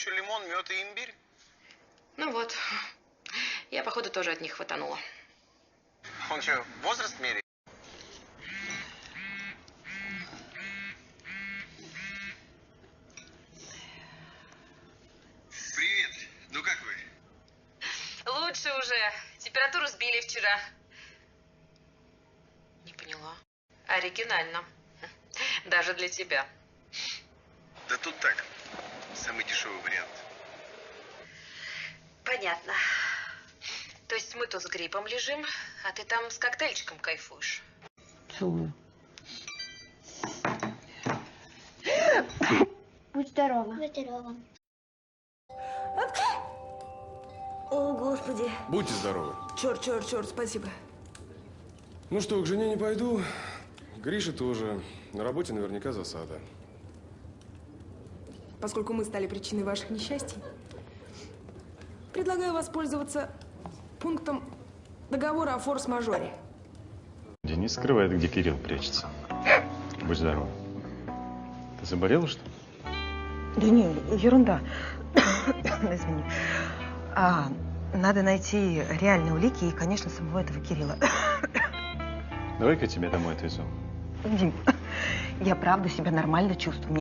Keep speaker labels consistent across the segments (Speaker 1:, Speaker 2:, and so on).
Speaker 1: еще лимон, мед и имбирь.
Speaker 2: Ну вот, я, походу, тоже от них хватанула.
Speaker 1: Он что, возраст меряет? Привет, ну как вы?
Speaker 2: Лучше уже. Температуру сбили вчера. Не поняла. Оригинально. Даже для тебя.
Speaker 1: Да тут так, самый дешевый вариант.
Speaker 2: Понятно. То есть мы тут с гриппом лежим, а ты там с коктейльчиком кайфуешь.
Speaker 3: Целую.
Speaker 4: Будь здорова. Будь здорова.
Speaker 5: О, Господи.
Speaker 6: Будьте здоровы.
Speaker 5: Черт, спасибо.
Speaker 6: Ну что, к жене не пойду. Гриша тоже. На работе наверняка засада.
Speaker 5: Поскольку мы стали причиной ваших несчастий, предлагаю воспользоваться пунктом договора о форс-мажоре.
Speaker 7: Денис скрывает, где Кирилл прячется. Будь здоров. Ты заболела, что ли?
Speaker 3: Да не, ерунда. Извини. Надо найти реальные улики и, конечно, самого этого Кирилла.
Speaker 7: Давай-ка я тебя домой отвезу.
Speaker 3: Дим, я правда себя нормально чувствую.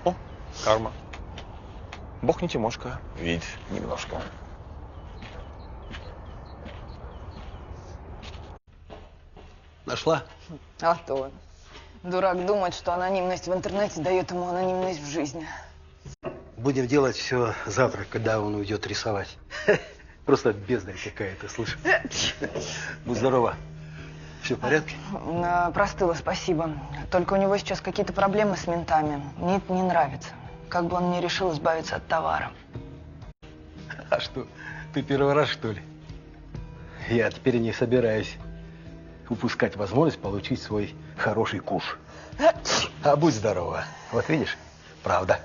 Speaker 8: О, карма. Бог не Тимошка, ведь немножко.
Speaker 1: Нашла?
Speaker 9: А то. Дурак думает, что анонимность в интернете дает ему анонимность в жизни.
Speaker 10: Будем делать все завтра, когда он уйдет рисовать. Просто бездарь какая-то, слышишь? Будь здорова. Все в порядке?
Speaker 9: Простыла, спасибо. Только у него сейчас какие-то проблемы с ментами. Мне это не нравится. Как бы он не решил избавиться от товара.
Speaker 10: А что, ты первый раз, что ли? Я теперь не собираюсь упускать возможность получить свой хороший куш. А будь здорова. Вот видишь, правда.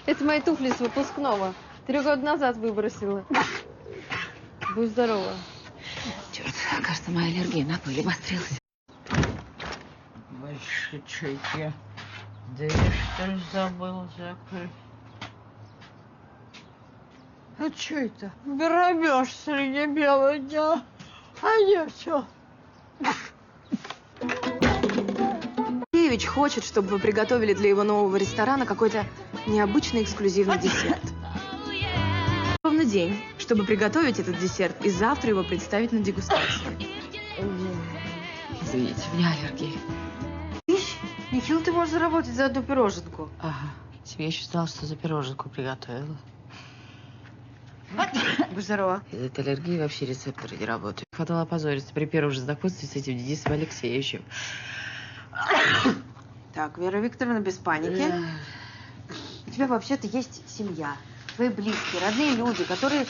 Speaker 11: Это мои туфли с выпускного. 3 года назад выбросила. Будь здорова.
Speaker 2: Черт, кажется, моя аллергия на пыль обострилась.
Speaker 3: Больше чайки. Да я что ли забыла закрыть? А что это? Грабеж среди бела дня. А я все.
Speaker 2: Ильич хочет, чтобы вы приготовили для его нового ресторана какой-то необычный эксклюзивный десерт. Ровно день, чтобы приготовить этот десерт, и завтра его представить на дегустацию. Извините, у меня аллергия.
Speaker 11: Нехило ты можешь заработать за одну пироженку.
Speaker 3: Ага. Тебе еще знал, что за пироженку приготовила.
Speaker 11: Будь здорова.
Speaker 3: От аллергии вообще рецепторы не работают. Хватало опозориться при первом же знакомстве с этим Денисом Алексеевичем.
Speaker 11: Так, Вера Викторовна, без паники. У тебя вообще-то есть семья, твои близкие, родные люди, которые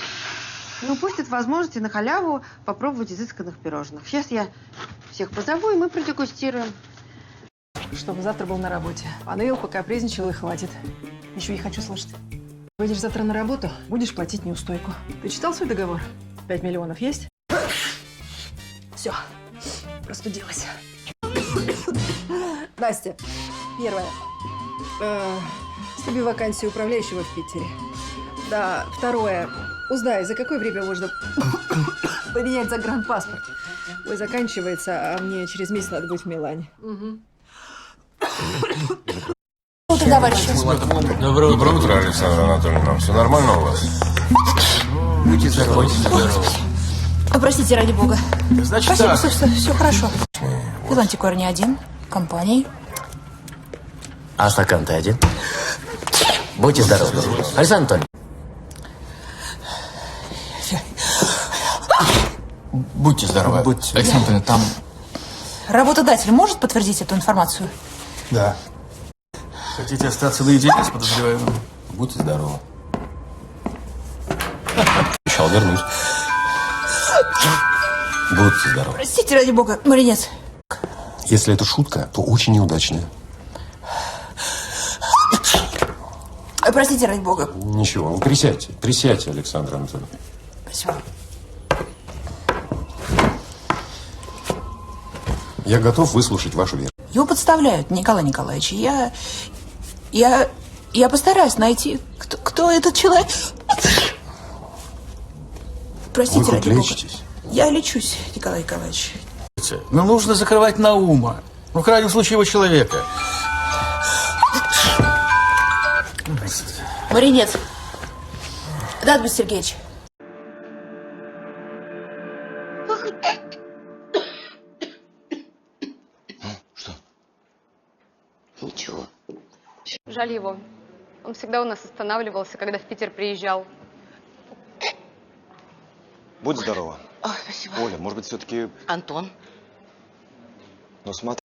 Speaker 11: не упустят возможности на халяву попробовать изысканных пирожных. Сейчас я всех позову, и мы продегустируем.
Speaker 5: Чтобы завтра был на работе. Поныл, покапризничал и хватит. Еще не хочу слышать. Выйдешь завтра на работу, будешь платить неустойку. Ты читал свой договор? 5 миллионов есть? Все, простудилась. Настя, первое. Себе вакансию управляющего в Питере. Да, второе. Узнай, за какое время можно поменять загранпаспорт. Ой, заканчивается, а мне через месяц надо быть в Милане.
Speaker 4: Утро, товарищи.
Speaker 6: Доброе утро, Александра Анатольевна. Все нормально у вас?
Speaker 8: Будьте здоровы.
Speaker 4: Простите, ради бога.
Speaker 8: Значит,
Speaker 4: Спасибо,
Speaker 8: так.
Speaker 4: все хорошо. Ивантикор не один, компанией.
Speaker 8: А стакан-то один? Будьте здоровы. Александр Анатольевич. Будьте здоровы. Александр Анатольевич, там...
Speaker 4: Работодатель может подтвердить эту информацию?
Speaker 8: Да. Хотите остаться наедине с подозреваемым? Будьте здоровы. Обещал вернусь. Будьте здоровы.
Speaker 4: Простите, ради бога, Маринец.
Speaker 8: Если это шутка, то очень неудачная.
Speaker 4: Простите, ради бога.
Speaker 6: Ничего, ну присядьте. Присядьте, Александра Анатольевна.
Speaker 4: Спасибо.
Speaker 6: Я готов выслушать вашу версию.
Speaker 4: Его подставляют, Николай Николаевич. Я постараюсь найти, кто этот человек. Простите,
Speaker 8: Вы хоть
Speaker 4: ради бога.
Speaker 8: лечитесь?
Speaker 4: Я лечусь, Николай Николаевич.
Speaker 8: Ну, нужно закрывать Наума. Ну, в крайнем случае, его человека.
Speaker 4: Маринец. Да, Дмитрий Сергеевич.
Speaker 10: Что?
Speaker 9: Ничего.
Speaker 12: Жаль его. Он всегда у нас останавливался, когда в Питер приезжал.
Speaker 13: Будь здорова.
Speaker 9: Ой, спасибо.
Speaker 13: Оля, может быть, все-таки...
Speaker 9: Антон.
Speaker 13: Ну, смотри,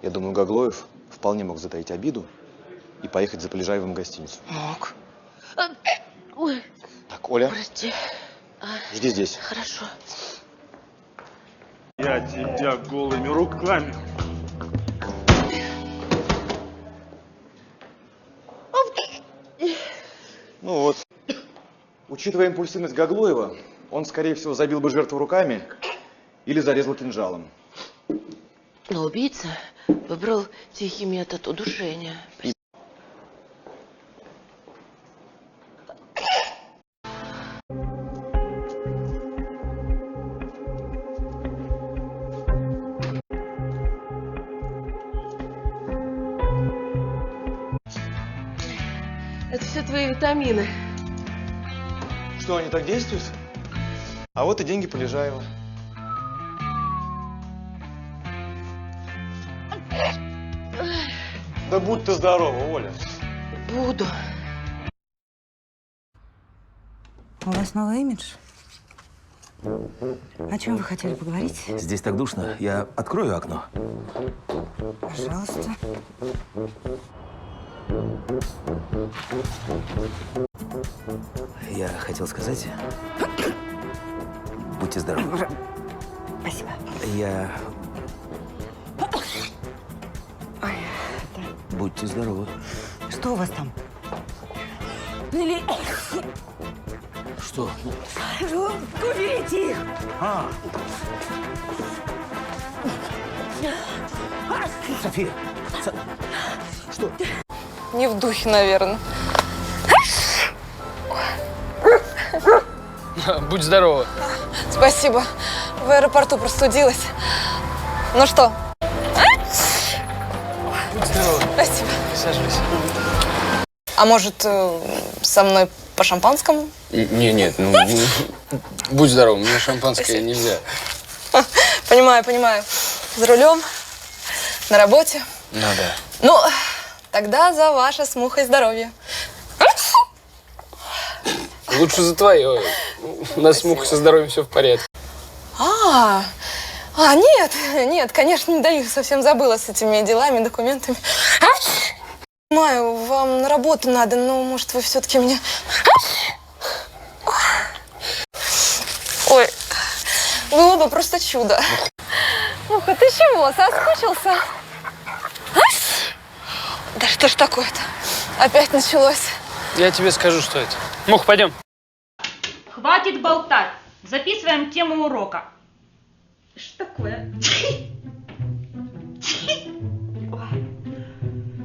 Speaker 13: я думаю, Гаглоев вполне мог затаить обиду и поехать за Полежаевым в гостиницу.
Speaker 9: Мог. Ой,
Speaker 13: Так, Оля,
Speaker 9: прости.
Speaker 13: жди здесь.
Speaker 9: Хорошо.
Speaker 7: Я тебя голыми руками.
Speaker 13: Ну вот, учитывая импульсивность Гаглоева, он, скорее всего, забил бы жертву руками или зарезал кинжалом.
Speaker 9: Но убийца выбрал тихий метод удушения.
Speaker 2: Это все твои витамины.
Speaker 13: Что, они так действуют? А вот и деньги Полежаева. Да будь ты здорова, Оля.
Speaker 9: Буду.
Speaker 3: У вас новый имидж? О чем вы хотели поговорить?
Speaker 10: Здесь так душно. Я открою окно.
Speaker 3: Пожалуйста.
Speaker 10: Я хотел сказать... Будьте здоровы.
Speaker 3: Спасибо.
Speaker 10: Я...
Speaker 3: Ой,
Speaker 10: Будьте здоровы.
Speaker 3: что у вас там?
Speaker 10: Что?
Speaker 3: Уберите их!
Speaker 10: София! Что?
Speaker 12: Не в духе, наверное.
Speaker 14: Будь здорова.
Speaker 12: Спасибо. В аэропорту простудилась. Ну что?
Speaker 14: Будь здорова.
Speaker 12: Спасибо.
Speaker 14: Присаживайся.
Speaker 12: А может, со мной по шампанскому?
Speaker 14: Нет, ну, будь здоров, мне шампанское нельзя.
Speaker 12: Понимаю. За рулем, на работе.
Speaker 14: Ну да.
Speaker 12: Ну, тогда за ваше с Мухой здоровье.
Speaker 14: Лучше за твое. У нас с Мухой со здоровьем все в порядке.
Speaker 12: Нет, конечно, не даю. Совсем забыла с этими делами, документами. Понимаю, вам на работу надо, но, может, вы все-таки мне... Ой, было бы просто чудо. Муха, ты чего, соскучился? Да что ж такое-то? Опять началось.
Speaker 14: Я тебе скажу, что это. Мух, пойдем.
Speaker 15: Хватит болтать. Записываем тему урока. Что такое?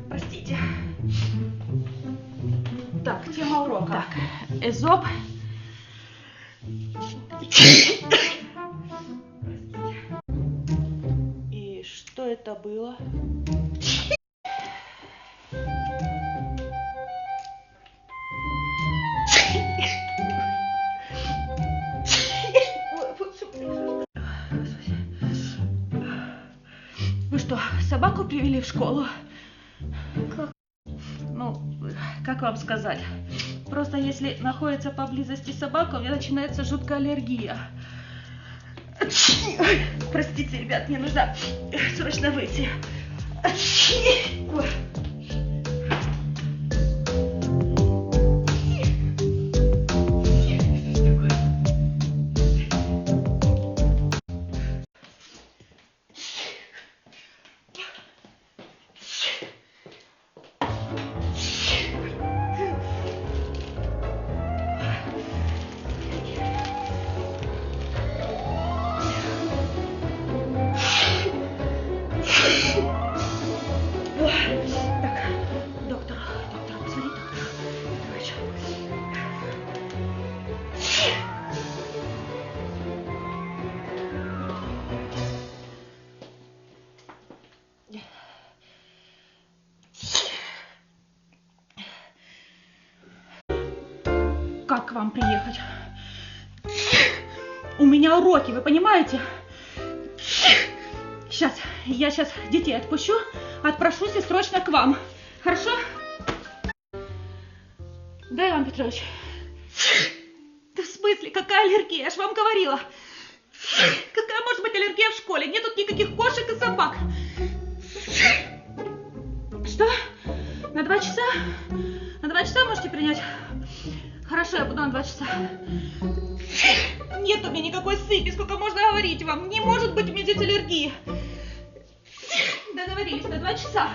Speaker 15: Простите. Так, тема урока. Так, Эзоп. И что это было? Вы что, собаку привели в школу? Как? Ну, как вам сказать? Просто если находится поблизости собака, у меня начинается жуткая аллергия. Простите, ребят, мне нужно срочно выйти. как к вам приехать. У меня уроки, вы понимаете? Я сейчас детей отпущу, отпрошусь и срочно к вам. Хорошо? Да, Иван Петрович? Да в смысле, какая аллергия? Я ж вам говорила. Какая может быть аллергия в школе? Нет тут никаких кошек и собак. Что? На 2 часа? На 2 часа можете принять? Хорошо, я буду на 2 часа. Нет у меня никакой сыпи, сколько можно говорить вам. Не может быть у меня здесь аллергии. Договорились, на 2 часа.